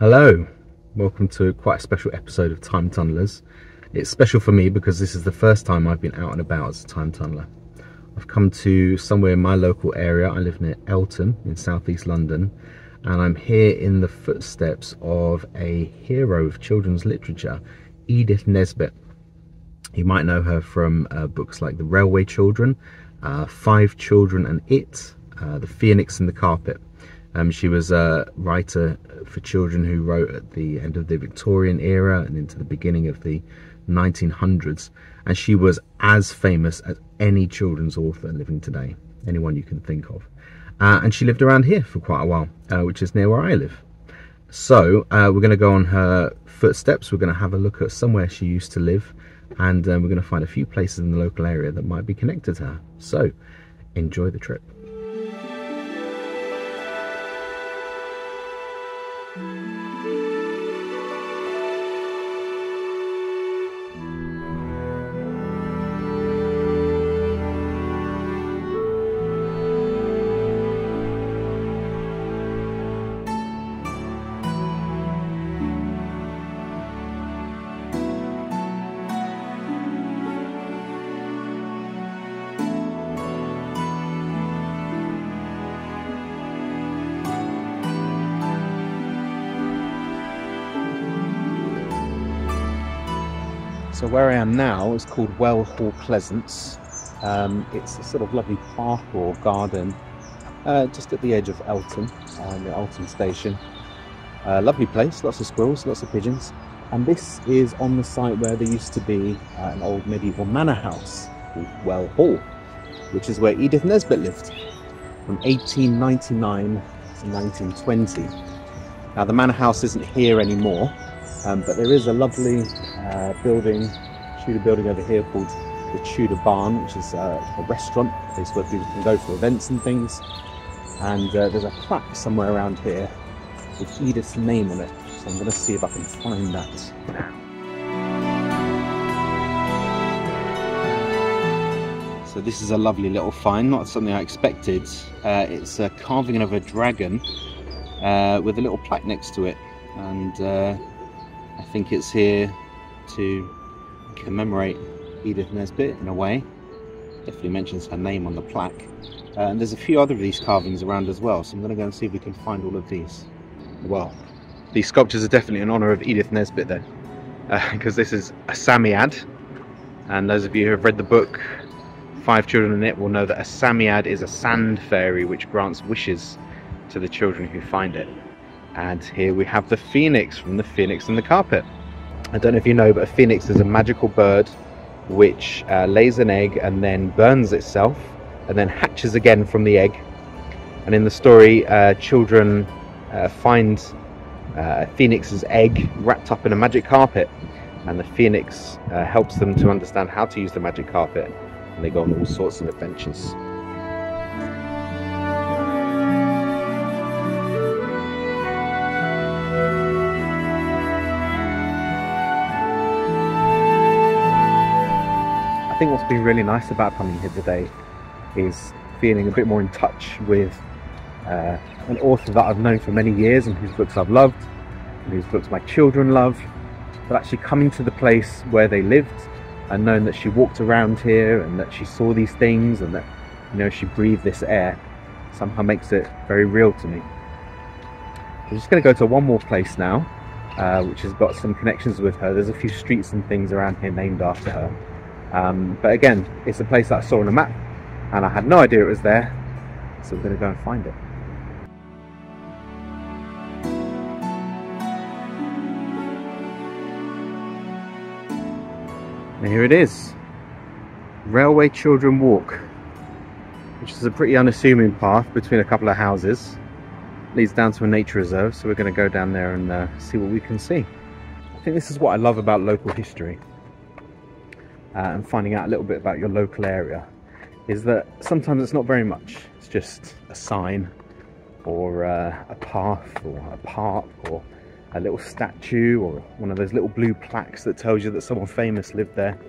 Hello, welcome to quite a special episode of Time Tunnelers. It's special for me because this is the first time I've been out and about as a time tunneler. I've come to somewhere in my local area. I live near Elton in southeast London, and I'm here in the footsteps of a hero of children's literature, Edith Nesbit. You might know her from books like The Railway Children, Five Children and It, The Phoenix and the Carpet. She was a writer for children who wrote at the end of the Victorian era and into the beginning of the 1900s, and she was as famous as any children's author living today, anyone you can think of. And she lived around here for quite a while, which is near where I live. So we're going to go on her footsteps. We're going to have a look at somewhere she used to live, and we're going to find a few places in the local area that might be connected to her. So enjoy the trip. So where I am now is called Well Hall Pleasance. It's a sort of lovely park or garden just at the edge of Elton, the Elton station. Lovely place, lots of squirrels, lots of pigeons. And this is on the site where there used to be an old medieval manor house called Well Hall, which is where Edith Nesbit lived from 1899 to 1920. Now the manor house isn't here anymore, but there is a lovely Tudor building over here called the Tudor Barn, which is a restaurant, a place where people can go for events and things. And there's a plaque somewhere around here with Edith's name on it, so I'm going to see if I can find that now. So this is a lovely little find, not something I expected. It's a carving of a dragon with a little plaque next to it, and I think it's here to commemorate Edith Nesbit in a way. Definitely mentions her name on the plaque. And there's a few other of these carvings around as well, so I'm going to go and see if we can find all of these. Well, these sculptures are definitely in honour of Edith Nesbit then, because this is a Samiad, and those of you who have read the book Five Children and It will know that a Samiad is a sand fairy which grants wishes to the children who find it. And here we have the phoenix from The Phoenix and the Carpet. I don't know if you know, but a phoenix is a magical bird which lays an egg and then burns itself and then hatches again from the egg. And in the story, children find a phoenix's egg wrapped up in a magic carpet, and the phoenix helps them to understand how to use the magic carpet, and they go on all sorts of adventures. I think what's been really nice about coming here today is feeling a bit more in touch with an author that I've known for many years and whose books I've loved and whose books my children love, but actually coming to the place where they lived and knowing that she walked around here and that she saw these things and that, you know, she breathed this air somehow makes it very real to me. We're just going to go to one more place now, which has got some connections with her. There's a few streets and things around here named after her. But again, it's a place that I saw on a map and I had no idea it was there, so we're going to go and find it. And here it is, Railway Children Walk, which is a pretty unassuming path between a couple of houses. Leads down to a nature reserve, so we're going to go down there and see what we can see. I think this is what I love about local history. And finding out a little bit about your local area, is that sometimes it's not very much. It's just a sign or a path or a park or a little statue or one of those little blue plaques that tells you that someone famous lived there.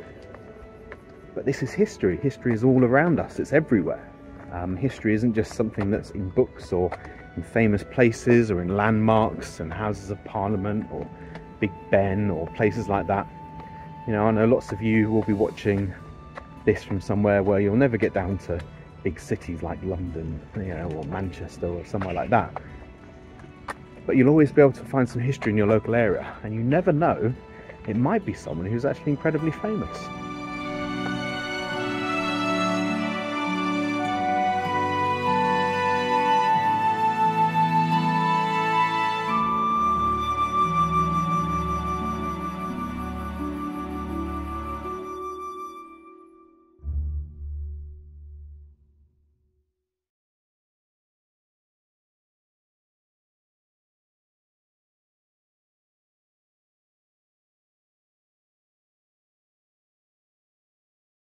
But this is history. History is all around us. It's everywhere. History isn't just something that's in books or in famous places or in landmarks and Houses of Parliament or Big Ben or places like that. You know, I know lots of you will be watching this from somewhere where you'll never get down to big cities like London, you know, or Manchester or somewhere like that. But you'll always be able to find some history in your local area, and you never know, it might be someone who's actually incredibly famous.